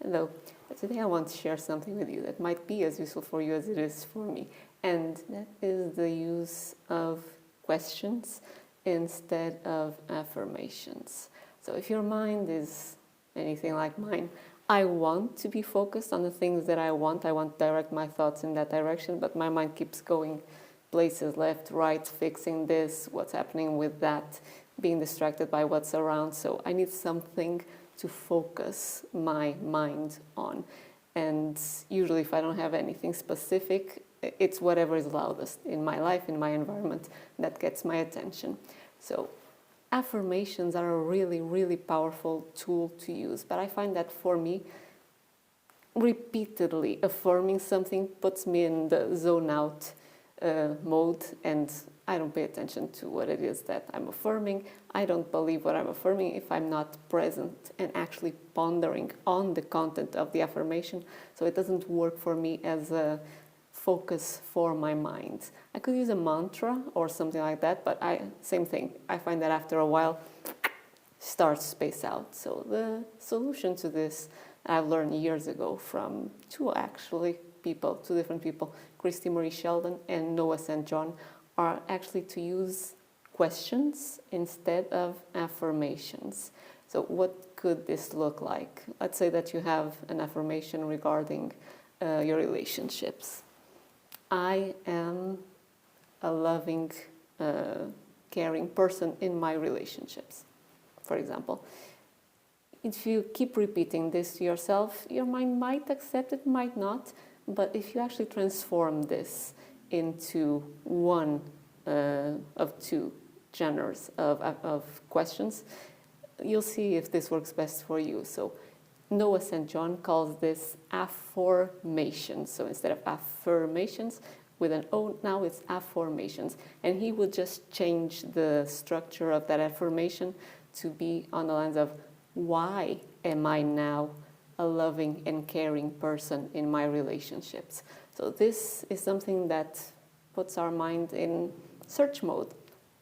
Hello. Today I want to share something with you that might be as useful for you as it is for me, and that is the use of questions instead of affirmations. So if your mind is anything like mine, I want to be focused on the things that I want to direct my thoughts in that direction, but my mind keeps going places left, right, fixing this, what's happening with that, being distracted by what's around. So I need something to focus my mind on. And usually if I don't have anything specific, it's whatever is loudest in my life, in my environment, that gets my attention. So affirmations are a really, really powerful tool to use. But I find that for me, repeatedly affirming something puts me in the zone out mode, and I don't pay attention to what it is that I'm affirming. I don't believe what I'm affirming if I'm not present and actually pondering on the content of the affirmation. So it doesn't work for me as a focus for my mind. I could use a mantra or something like that, but same thing. I find that after a while, starts to space out. So the solution to this I've learned years ago from two different people, Christie Marie Sheldon and Noah St. John, are actually to use questions instead of affirmations. So what could this look like? Let's say that you have an affirmation regarding your relationships. I am a loving, caring person in my relationships, for example. If you keep repeating this to yourself, your mind might accept it, might not, but if you actually transform this into one of two genres of questions, you'll see if this works best for you. So Noah St. John calls this Afformations. So instead of affirmations with an O, now it's Afformations. And he would just change the structure of that affirmation to be on the lines of, why am I now a loving and caring person in my relationships? So this is something that puts our mind in search mode.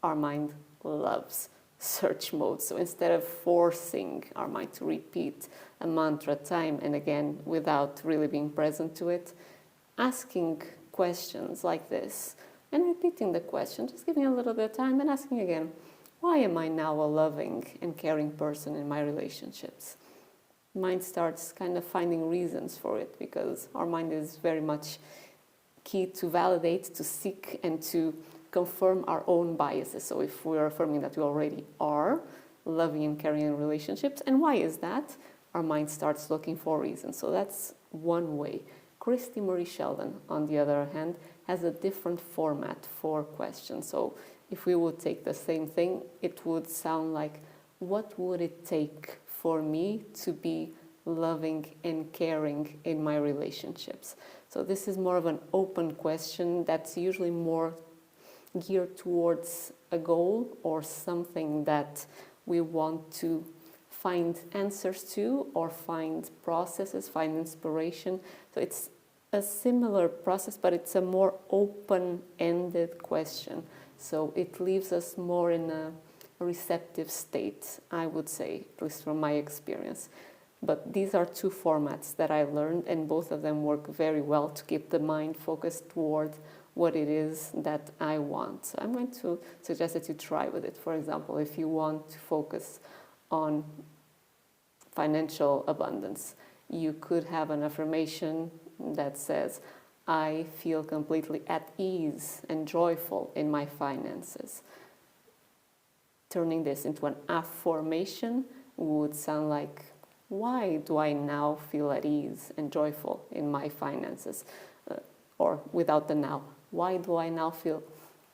Our mind loves search mode. So instead of forcing our mind to repeat a mantra time and again without really being present to it, asking questions like this and repeating the question, just giving a little bit of time and asking again, why am I now a loving and caring person in my relationships? Mind starts kind of finding reasons for it, because our mind is very much key to validate, to seek, and to confirm our own biases. So if we're affirming that we already are loving and caring in relationships, and why is that? Our mind starts looking for reasons. So that's one way. Christie Marie Sheldon, on the other hand, has a different format for questions. So if we would take the same thing, it would sound like, what would it take for me to be loving and caring in my relationships? So this is more of an open question that's usually more geared towards a goal or something that we want to find answers to, or find processes, find inspiration. So it's a similar process, but it's a more open-ended question. So it leaves us more in a receptive state, I would say, at least from my experience. But these are two formats that I learned, and both of them work very well to keep the mind focused toward what it is that I want. So I'm going to suggest that you try with it. For example, if you want to focus on financial abundance, you could have an affirmation that says, I feel completely at ease and joyful in my finances. Turning this into an affirmation would sound like, why do I now feel at ease and joyful in my finances? Or without the now, why do I now feel,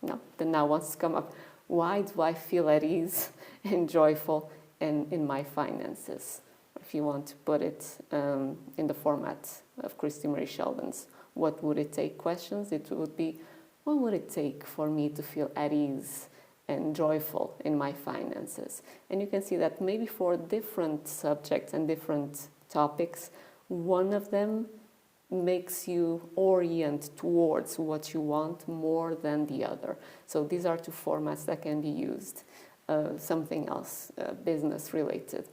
no, the now wants to come up. Why do I feel at ease and joyful in my finances? If you want to put it in the format of Christie Marie Sheldon's what would it take questions, it would be, what would it take for me to feel at ease and joyful in my finances? And you can see that maybe for different subjects and different topics, one of them makes you orient towards what you want more than the other. So these are two formats that can be used. Something else, business related.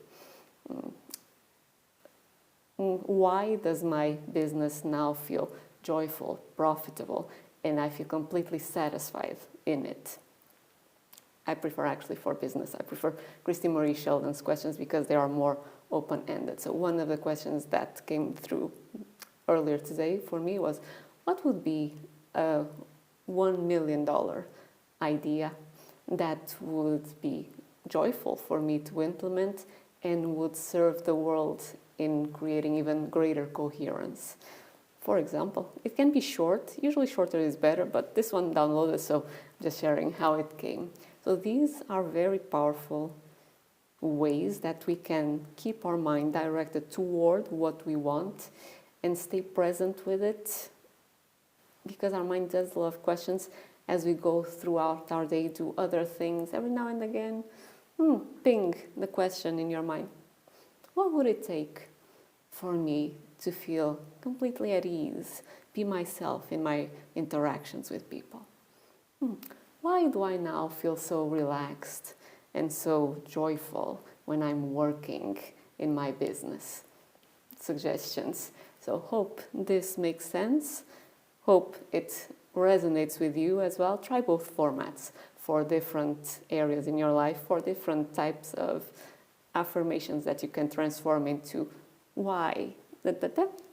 Why does my business now feel joyful, profitable, and I feel completely satisfied in it? I prefer actually for business. I prefer Christie Marie Sheldon's questions because they are more open-ended. So one of the questions that came through earlier today for me was, what would be a $1 million idea that would be joyful for me to implement and would serve the world in creating even greater coherence? For example, it can be short. Usually shorter is better, but this one downloaded, so I'm just sharing how it came. So these are very powerful ways that we can keep our mind directed toward what we want and stay present with it, because our mind does love questions. As we go throughout our day, do other things, every now and again, ping the question in your mind. What would it take for me to feel completely at ease, be myself in my interactions with people? Why do I now feel so relaxed and so joyful when I'm working in my business? Suggestions. So hope this makes sense. Hope it resonates with you as well. Try both formats for different areas in your life, for different types of affirmations that you can transform into why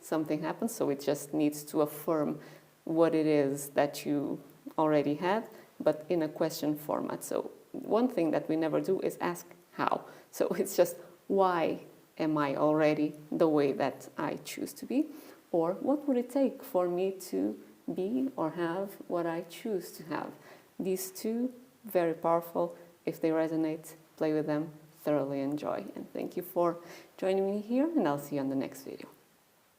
something happens. So it just needs to affirm what it is that you already had, but in a question format. So one thing that we never do is ask how. So it's just, why am I already the way that I choose to be? Or what would it take for me to be or have what I choose to have? These two, very powerful. If they resonate, play with them, thoroughly enjoy. And thank you for joining me here, and I'll see you on the next video.